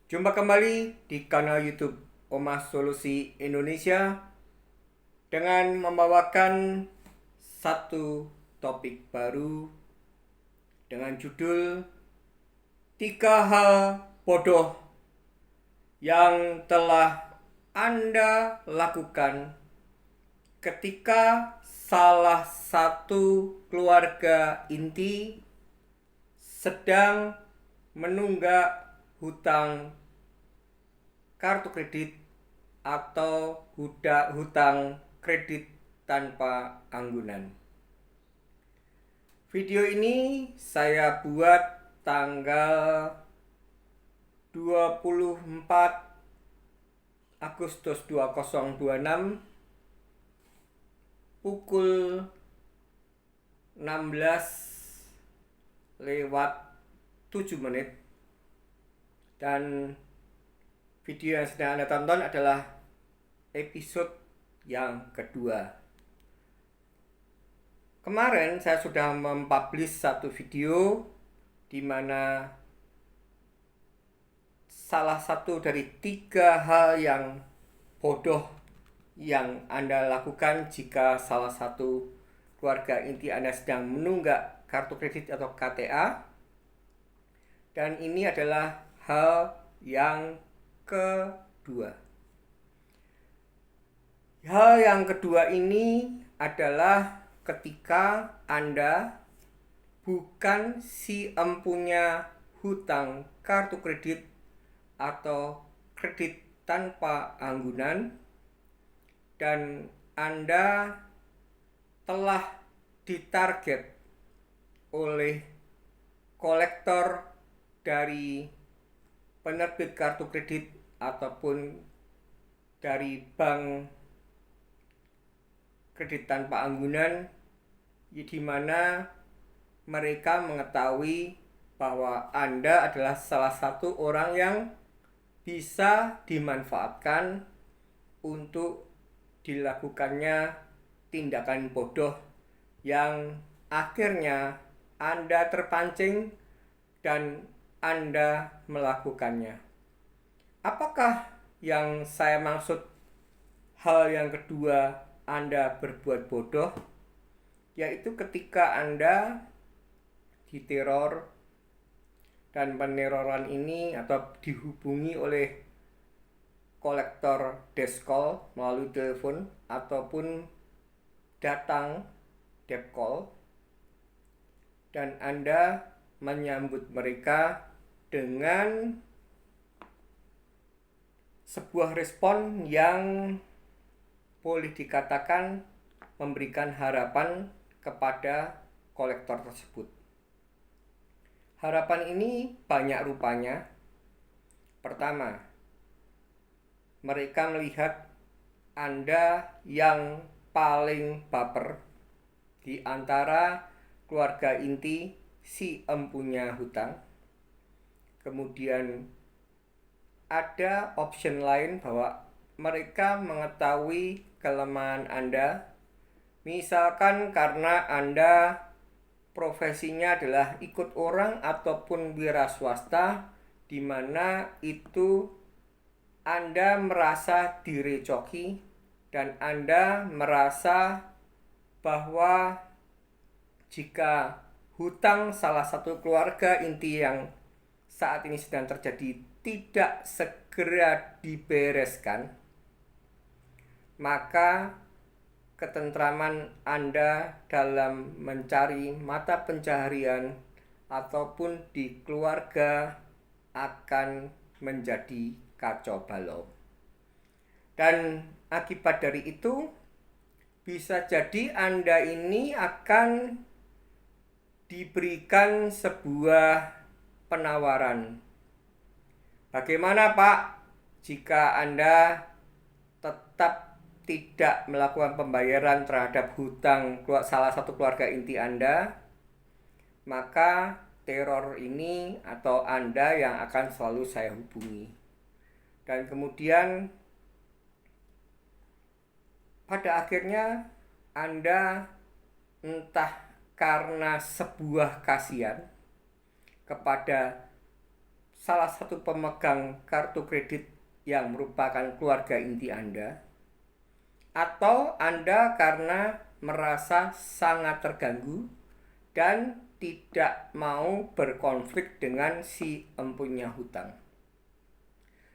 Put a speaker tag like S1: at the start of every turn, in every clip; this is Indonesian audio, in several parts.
S1: Jumpa kembali di kanal YouTube Omah Solusi Indonesia dengan membawakan satu topik baru dengan judul Tiga Hal Bodoh yang telah Anda lakukan ketika salah satu keluarga inti sedang menunggak hutang kartu kredit atau hutang kredit tanpa anggunan. Video ini saya buat tanggal 24 Agustus 2026 pukul 16 lewat 7 menit, dan video yang sedang Anda tonton adalah episode yang kedua. Kemarin saya sudah mempublish satu video di mana salah satu dari tiga hal yang bodoh yang Anda lakukan jika salah satu keluarga inti Anda sedang menunggak kartu kredit atau KTA. Dan ini adalah hal yang kedua. Hal yang kedua ini adalah ketika Anda bukan si empunya hutang kartu kredit atau kredit tanpa anggunan, dan Anda telah ditarget oleh kolektor dari penerbit kartu kredit ataupun dari bank kredit tanpa anggunan, di mana mereka mengetahui bahwa Anda adalah salah satu orang yang bisa dimanfaatkan untuk dilakukannya tindakan bodoh yang akhirnya Anda terpancing dan Anda melakukannya. Apakah yang saya maksud hal yang kedua Anda berbuat bodoh? Yaitu ketika Anda diteror, dan peneroran ini atau dihubungi oleh kolektor desk call melalui telepon ataupun datang debt call, dan Anda menyambut mereka dengan sebuah respon yang boleh dikatakan memberikan harapan kepada kolektor tersebut. Harapan ini banyak rupanya. Pertama, mereka melihat Anda yang paling baper di antara keluarga inti si empunya hutang. Kemudian ada option lain bahwa mereka mengetahui kelemahan Anda. Misalkan karena Anda profesinya adalah ikut orang ataupun wira swasta, di mana itu Anda merasa direcoki dan Anda merasa bahwa jika hutang salah satu keluarga inti yang saat ini sedang terjadi tidak segera dibereskan, maka ketentraman Anda dalam mencari mata pencaharian ataupun di keluarga akan menjadi kacau balau. Dan akibat dari itu, bisa jadi Anda ini akan diberikan sebuah penawaran. Bagaimana Pak jika Anda tetap tidak melakukan pembayaran terhadap hutang salah satu keluarga inti Anda? Maka teror ini atau Anda yang akan selalu saya hubungi. Dan kemudian pada akhirnya Anda entah karena sebuah kasihan kepada salah satu pemegang kartu kredit yang merupakan keluarga inti Anda, atau Anda karena merasa sangat terganggu dan tidak mau berkonflik dengan si empunya hutang.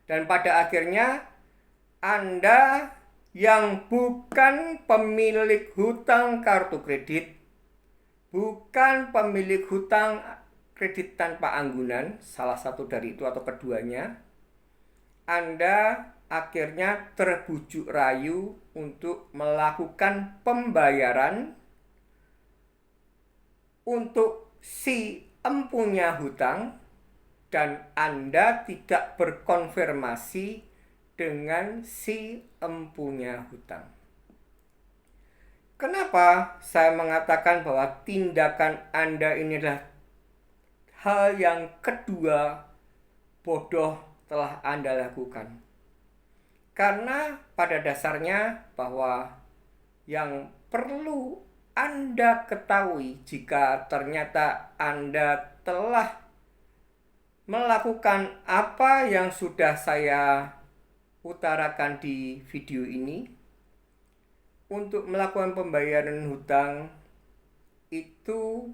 S1: Dan pada akhirnya Anda yang bukan pemilik hutang kartu kredit, bukan pemilik hutang kredit tanpa anggunan, salah satu dari itu atau keduanya, Anda akhirnya terbujuk rayu untuk melakukan pembayaran untuk si empunya hutang, dan Anda tidak berkonfirmasi dengan si empunya hutang. Kenapa saya mengatakan bahwa tindakan Anda ini adalah hal yang kedua bodoh telah Anda lakukan? Karena pada dasarnya bahwa yang perlu Anda ketahui jika ternyata Anda telah melakukan apa yang sudah saya utarakan di video ini, untuk melakukan pembayaran hutang itu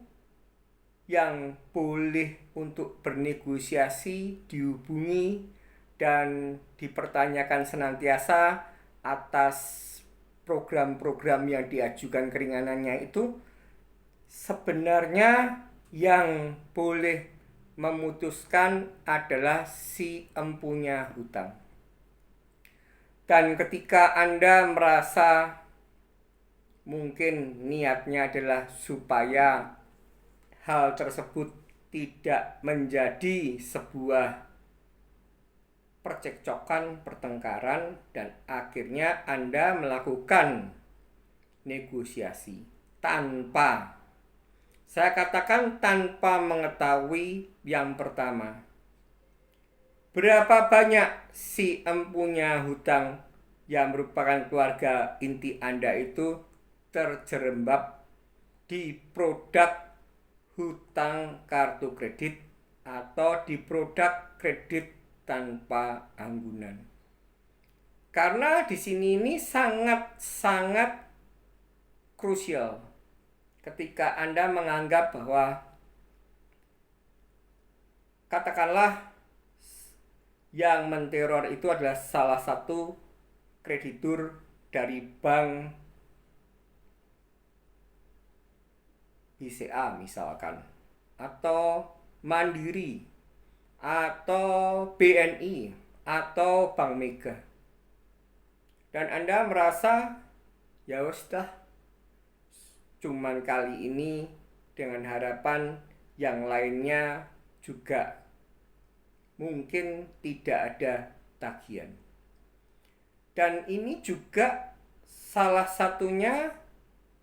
S1: yang boleh untuk bernegosiasi, dihubungi dan dipertanyakan senantiasa atas program-program yang diajukan keringanannya itu, sebenarnya yang boleh memutuskan adalah si empunya hutang. Dan ketika Anda merasa mungkin niatnya adalah supaya hal tersebut tidak menjadi sebuah percekcokan, pertengkaran, dan akhirnya Anda melakukan negosiasi tanpa, saya katakan tanpa mengetahui yang pertama, berapa banyak si empunya hutang yang merupakan keluarga inti Anda itu terjerembab di produk hutang kartu kredit atau di produk kredit tanpa anggunan. Karena di sini ini sangat krusial ketika Anda menganggap bahwa katakanlah yang menteror itu adalah salah satu kreditur dari bank BCA misalkan, atau Mandiri, atau BNI, atau Bank Mega. Dan Anda merasa ya sudah, cuman kali ini dengan harapan yang lainnya juga mungkin tidak ada tagihan. Dan ini juga salah satunya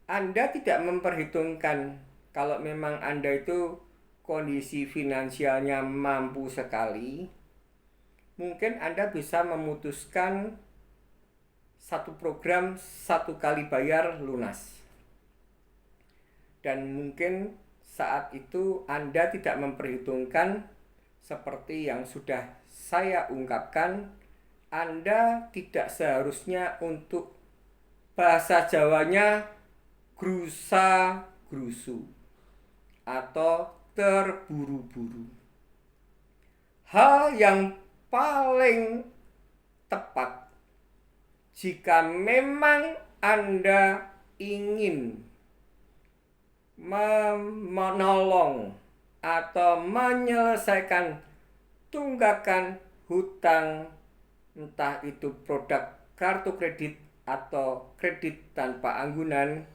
S1: Anda tidak memperhitungkan kalau memang Anda itu kondisi finansialnya mampu sekali, mungkin Anda bisa memutuskan satu program satu kali bayar lunas. Dan mungkin saat itu Anda tidak memperhitungkan seperti yang sudah saya ungkapkan, Anda tidak seharusnya untuk bahasa Jawanya grusa-grusu atau terburu-buru. Hal yang paling tepat jika memang Anda ingin menolong atau menyelesaikan tunggakan hutang, entah itu produk kartu kredit atau kredit tanpa anggunan,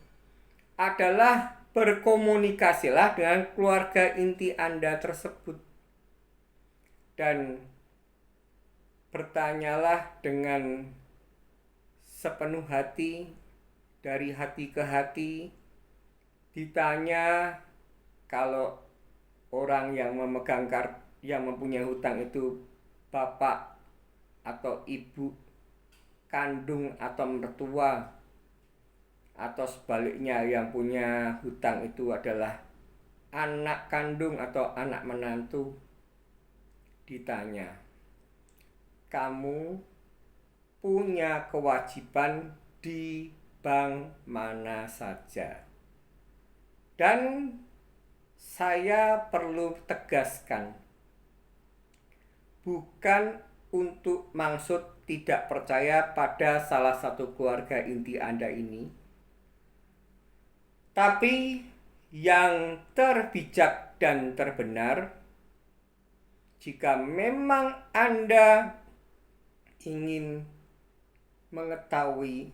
S1: adalah berkomunikasilah dengan keluarga inti Anda tersebut dan bertanyalah dengan sepenuh hati, dari hati ke hati. Ditanya kalau orang yang memegang yang mempunyai hutang itu bapak atau ibu kandung atau mertua, atau sebaliknya yang punya hutang itu adalah anak kandung atau anak menantu. ditanya, kamu punya kewajiban di bank mana saja. Dan saya perlu tegaskan, bukan untuk maksud tidak percaya pada salah satu keluarga inti Anda ini, tapi yang terbijak dan terbenar, jika memang Anda ingin mengetahui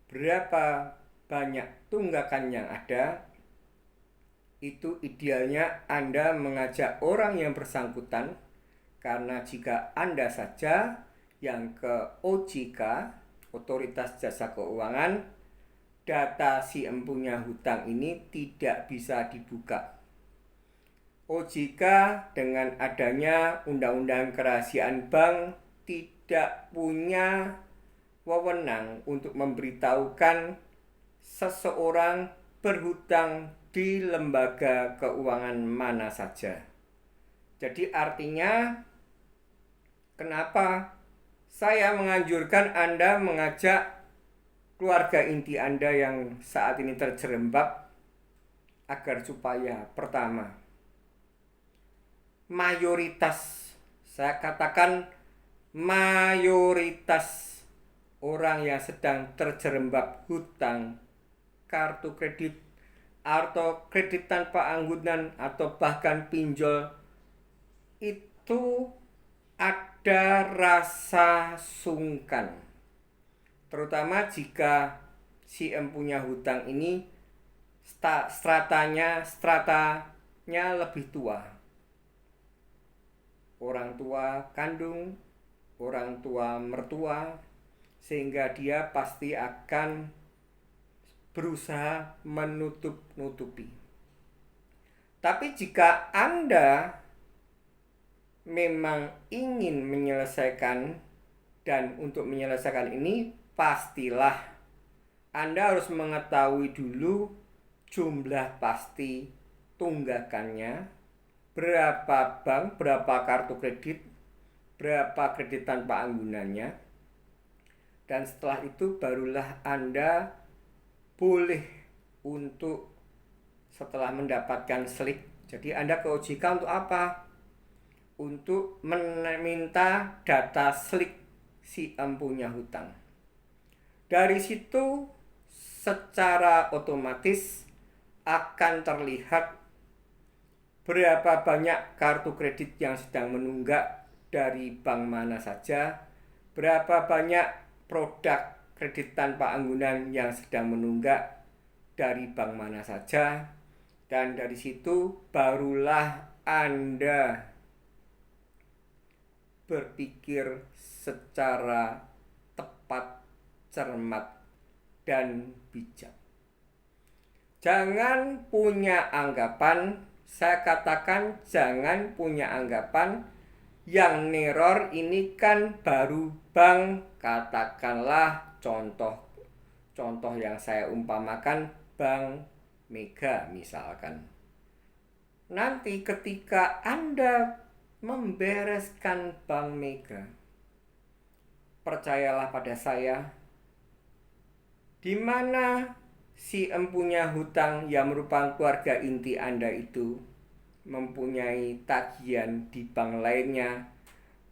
S1: berapa banyak tunggakan yang ada, itu idealnya Anda mengajak orang yang bersangkutan, karena jika Anda saja yang ke OJK, Otoritas Jasa Keuangan, data si empunya hutang ini tidak bisa dibuka. OJK dengan adanya Undang-Undang Kerahasiaan Bank tidak punya wewenang untuk memberitahukan seseorang berhutang di lembaga keuangan mana saja. Jadi artinya, kenapa saya menganjurkan Anda mengajak keluarga inti Anda yang saat ini terjerembab, agar supaya pertama, mayoritas, saya katakan mayoritas orang yang sedang terjerembab hutang, kartu kredit, atau kredit tanpa anggunan, atau bahkan pinjol, itu ada rasa sungkan. Terutama jika si empunya hutang ini stratanya lebih tua. Orang tua kandung, orang tua mertua, sehingga dia pasti akan berusaha menutup-nutupi. Tapi jika Anda memang ingin menyelesaikan, dan untuk menyelesaikan ini pastilah Anda harus mengetahui dulu jumlah pasti tunggakannya, berapa bank, berapa kartu kredit, berapa kredit tanpa anggunannya. Dan setelah itu barulah Anda boleh untuk setelah mendapatkan slip. Jadi Anda ke OJK untuk apa? Untuk meminta data slip si empunya hutang. Dari situ secara otomatis akan terlihat berapa banyak kartu kredit yang sedang menunggak dari bank mana saja, berapa banyak produk kredit tanpa anggunan yang sedang menunggak dari bank mana saja, dan dari situ barulah Anda berpikir secara tepat, cermat, dan bijak. Jangan punya anggapan, saya katakan jangan punya anggapan yang neror ini kan baru bank, katakanlah contoh yang saya umpamakan Bank Mega misalkan. Nanti ketika Anda membereskan Bank Mega, percayalah pada saya, di mana si empunya hutang yang merupakan keluarga inti Anda itu mempunyai tagihan di bank lainnya,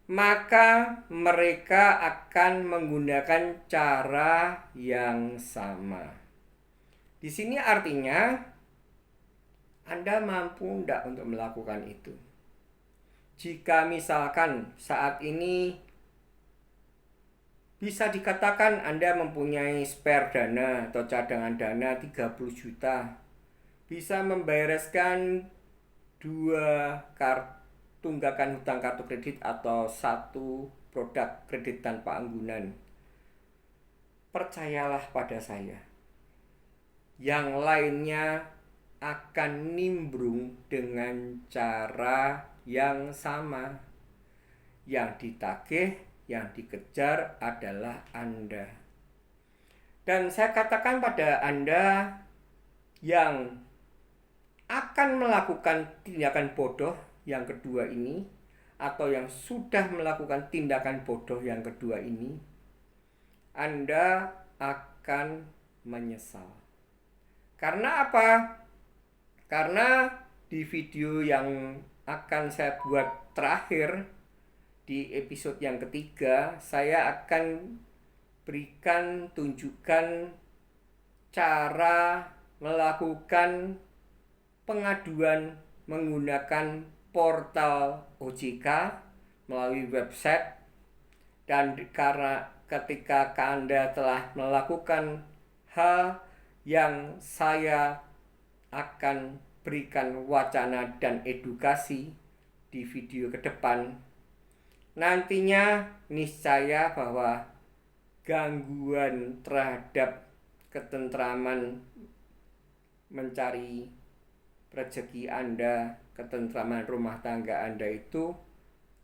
S1: maka mereka akan menggunakan cara yang sama. Di sini artinya Anda mampu tidak untuk melakukan itu. Jika misalkan saat ini bisa dikatakan Anda mempunyai spare dana atau cadangan dana 30 juta, bisa membereskan 2 tunggakan hutang kartu kredit atau 1 produk kredit tanpa anggunan. Percayalah pada saya, yang lainnya akan nimbrung dengan cara yang sama. Yang ditagih, yang dikejar adalah Anda. Dan saya katakan pada Anda yang akan melakukan tindakan bodoh yang kedua ini, atau yang sudah melakukan tindakan bodoh yang kedua ini, Anda akan menyesal. Karena apa? Karena di video yang akan saya buat terakhir, di episode yang ketiga, saya akan berikan tunjukkan cara melakukan pengaduan menggunakan portal OJK melalui website. Dan karena ketika Anda telah melakukan hal yang saya akan berikan wacana dan edukasi di video ke depan, nantinya niscaya bahwa gangguan terhadap ketentraman mencari rezeki Anda, ketentraman rumah tangga Anda itu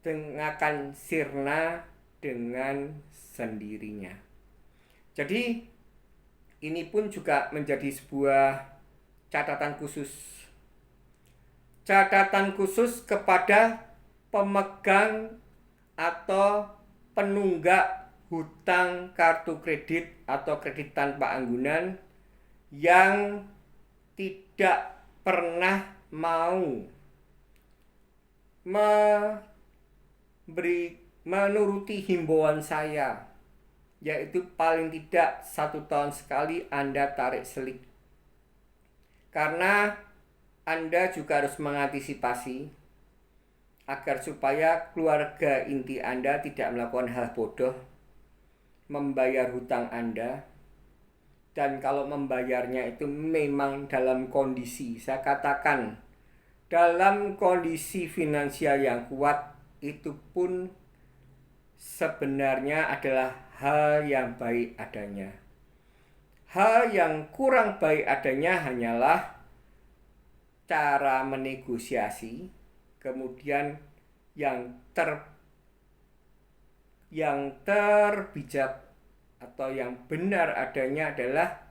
S1: akan sirna dengan sendirinya. Jadi ini pun juga menjadi sebuah catatan khusus kepada pemegang atau penunggak hutang kartu kredit atau kredit tanpa anggunan yang tidak pernah mau menuruti himbauan saya, yaitu paling tidak 1 tahun sekali Anda tarik selik. Karena Anda juga harus mengantisipasi agar supaya keluarga inti Anda tidak melakukan hal bodoh, membayar hutang Anda. Dan kalau membayarnya itu memang dalam kondisi, saya katakan, dalam kondisi finansial yang kuat, itu pun sebenarnya adalah hal yang baik adanya. Hal yang kurang baik adanya hanyalah cara menegosiasi, kemudian yang terbijak atau yang benar adanya adalah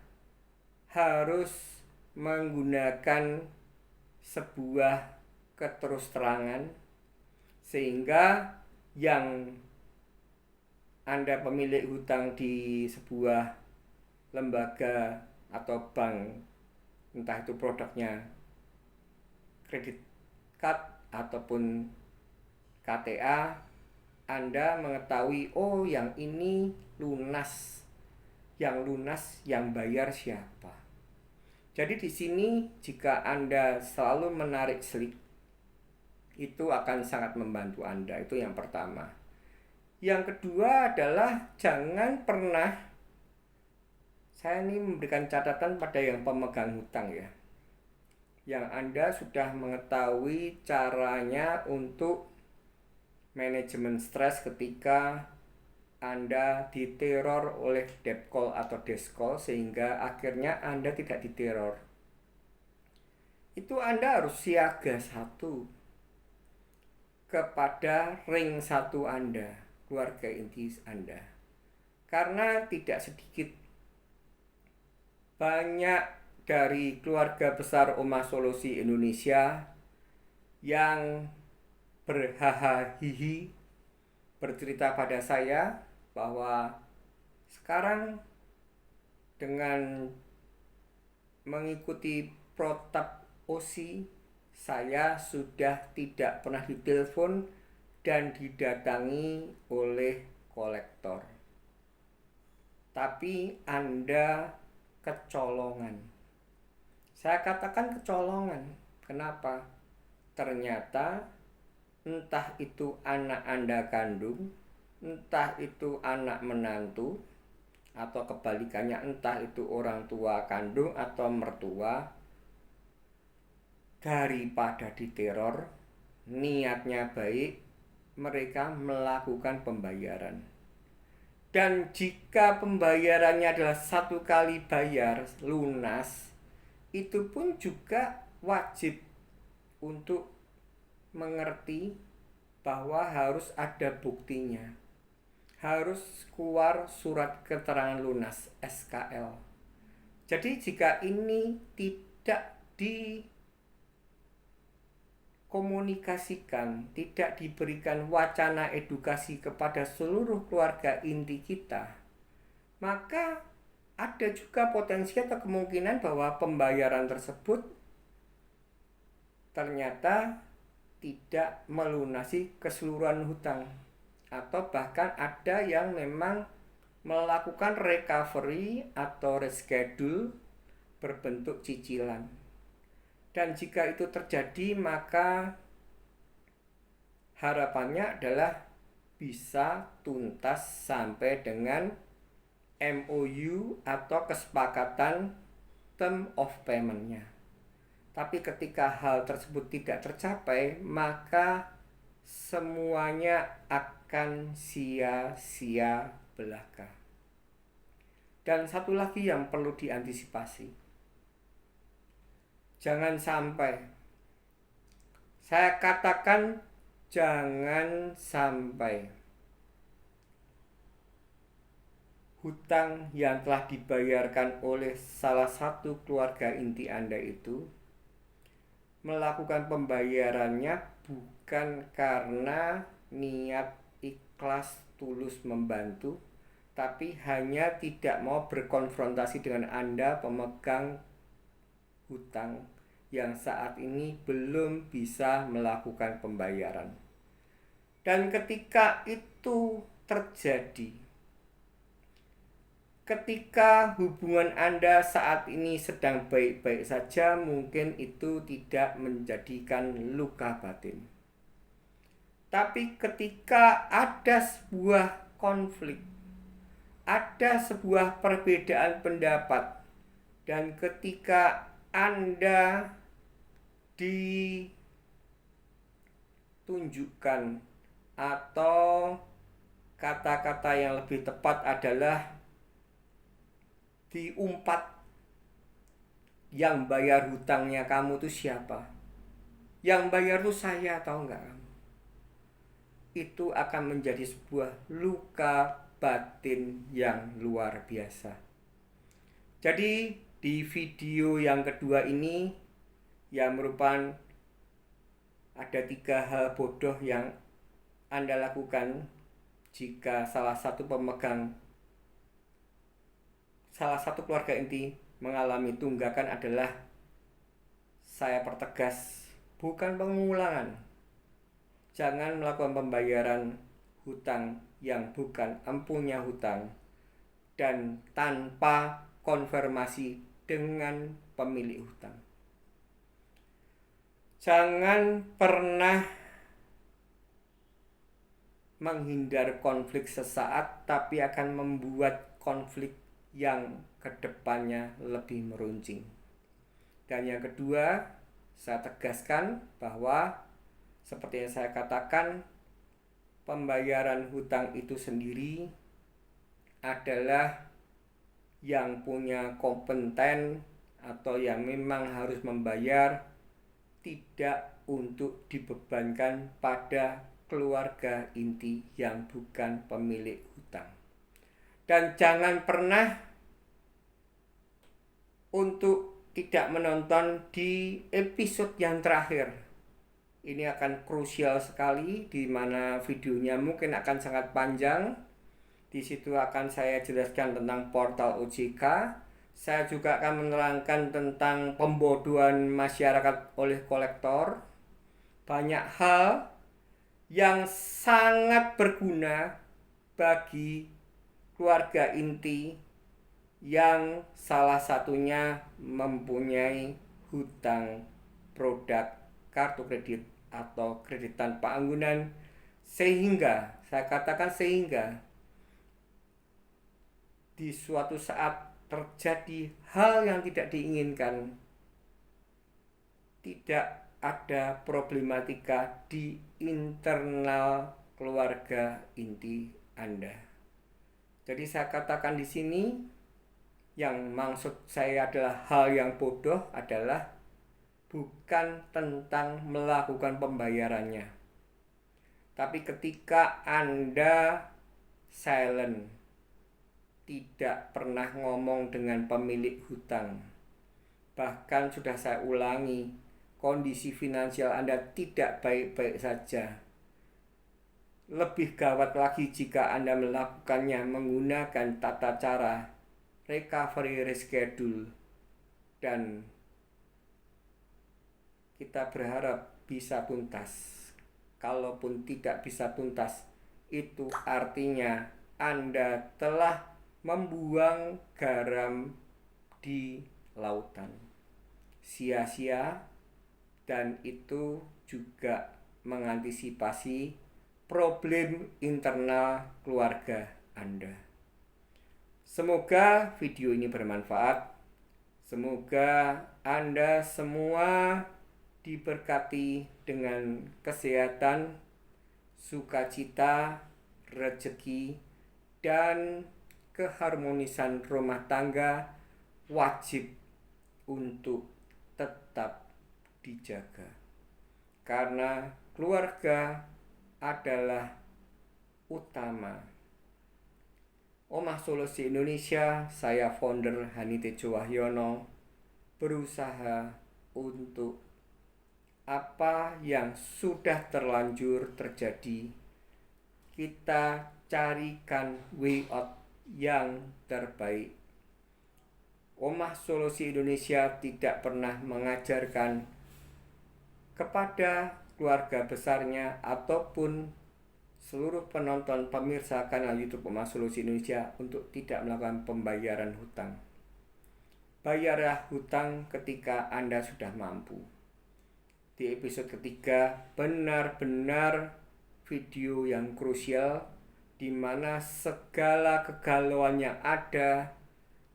S1: harus menggunakan sebuah keterus-terangan, sehingga yang Anda pemilik hutang di sebuah lembaga atau bank, entah itu produknya kredit card ataupun KTA, Anda mengetahui, oh yang ini lunas, yang bayar siapa. Jadi di sini jika Anda selalu menarik selik, itu akan sangat membantu Anda. Itu yang pertama. Yang kedua adalah jangan pernah, saya ini memberikan catatan pada yang pemegang hutang ya, yang Anda sudah mengetahui caranya untuk manajemen stres ketika Anda diteror oleh debt call atau desk call, sehingga akhirnya Anda tidak diteror. Itu Anda harus siaga 1 kepada ring 1 Anda, keluarga inti Anda. Karena tidak sedikit banyak dari keluarga besar Oma Solusi Indonesia yang berhahaha bercerita pada saya bahwa sekarang dengan mengikuti protap OSI, saya sudah tidak pernah ditelepon dan didatangi oleh kolektor. Tapi Anda kecolongan. Saya katakan kecolongan. Kenapa? Ternyata entah itu anak Anda kandung, entah itu anak menantu, atau kebalikannya, entah itu orang tua kandung atau mertua, daripada diteror, niatnya baik, mereka melakukan pembayaran. Dan jika pembayarannya adalah 1 kali bayar lunas, itu pun juga wajib untuk mengerti bahwa harus ada buktinya. Harus keluar surat keterangan lunas SKL. Jadi jika ini tidak komunikasikan, tidak diberikan wacana edukasi kepada seluruh keluarga inti kita, maka ada juga potensi atau kemungkinan bahwa pembayaran tersebut ternyata tidak melunasi keseluruhan hutang, atau bahkan ada yang memang melakukan recovery atau reschedule berbentuk cicilan. Dan jika itu terjadi, maka harapannya adalah bisa tuntas sampai dengan MOU atau kesepakatan term of payment-nya. Tapi ketika hal tersebut tidak tercapai, maka semuanya akan sia-sia belaka. Dan satu lagi yang perlu diantisipasi, jangan sampai, saya katakan jangan sampai hutang yang telah dibayarkan oleh salah satu keluarga inti Anda itu melakukan pembayarannya bukan karena niat ikhlas tulus membantu, tapi hanya tidak mau berkonfrontasi dengan Anda pemegang hutang yang saat ini belum bisa melakukan pembayaran. Dan ketika itu terjadi, ketika hubungan Anda saat ini sedang baik-baik saja, mungkin itu tidak menjadikan luka batin. Tapi ketika ada sebuah konflik, ada sebuah perbedaan pendapat, dan ketika Anda ditunjukkan, atau kata-kata yang lebih tepat adalah diumpat, yang bayar hutangnya kamu tuh siapa? Yang bayar tuh saya, tahu nggak kamu? Itu akan menjadi sebuah luka batin yang luar biasa. Jadi di video yang kedua ini, yang merupakan ada 3 hal bodoh yang Anda lakukan jika salah satu keluarga inti mengalami tunggakan adalah, saya pertegas, bukan pengulangan. Jangan melakukan pembayaran hutang yang bukan empunya hutang dan tanpa konfirmasi dengan pemilik hutang. Jangan pernah menghindar konflik sesaat, tapi akan membuat konflik yang kedepannya lebih meruncing. Dan yang kedua, saya tegaskan bahwa seperti yang saya katakan, pembayaran hutang itu sendiri adalah yang punya kompeten atau yang memang harus membayar, tidak untuk dibebankan pada keluarga inti yang bukan pemilik hutang. Dan jangan pernah untuk tidak menonton di episode yang terakhir. Ini akan krusial sekali, di mana videonya mungkin akan sangat panjang. Di situ akan saya jelaskan tentang portal OJK. Saya juga akan menerangkan tentang pembodohan masyarakat oleh kolektor. Banyak hal yang sangat berguna bagi keluarga inti yang salah satunya mempunyai hutang produk kartu kredit atau kredit tanpa anggunan, sehingga saya katakan sehingga di suatu saat terjadi hal yang tidak diinginkan, tidak ada problematika di internal keluarga inti Anda. Jadi saya katakan di sini, yang maksud saya adalah hal yang bodoh adalah bukan tentang melakukan pembayarannya, tapi ketika Anda silent, tidak pernah ngomong dengan pemilik hutang. Bahkan sudah saya ulangi, kondisi finansial Anda tidak baik-baik saja. Lebih gawat lagi jika Anda melakukannya menggunakan tata cara recovery reschedule, dan kita berharap bisa tuntas. Kalaupun tidak bisa tuntas, itu artinya Anda telah membuang garam di lautan sia-sia, dan itu juga mengantisipasi problem internal keluarga Anda. Semoga video ini bermanfaat. Semoga Anda semua diberkati dengan kesehatan, sukacita, rezeki, dan keharmonisan rumah tangga wajib untuk tetap dijaga. Karena keluarga adalah utama. Omah Solusi Indonesia, saya founder Hani Tejo Wahyono, berusaha untuk apa yang sudah terlanjur terjadi, kita carikan way out yang terbaik. Omah Solusi Indonesia tidak pernah mengajarkan kepada keluarga besarnya ataupun seluruh penonton pemirsa kanal YouTube Omah Solusi Indonesia untuk tidak melakukan pembayaran hutang. Bayarlah hutang ketika Anda sudah mampu. Di episode ketiga benar-benar video yang krusial, di mana segala kegalauan yang ada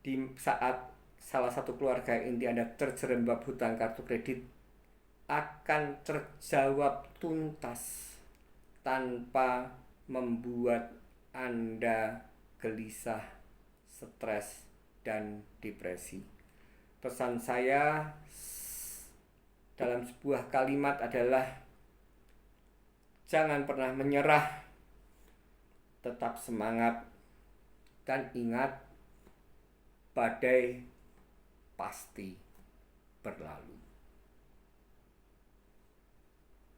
S1: di saat salah satu keluarga inti Anda terjerembab hutang kartu kredit akan terjawab tuntas tanpa membuat Anda gelisah, stres, dan depresi. Pesan saya dalam sebuah kalimat adalah jangan pernah menyerah, tetap semangat, dan ingat badai pasti berlalu.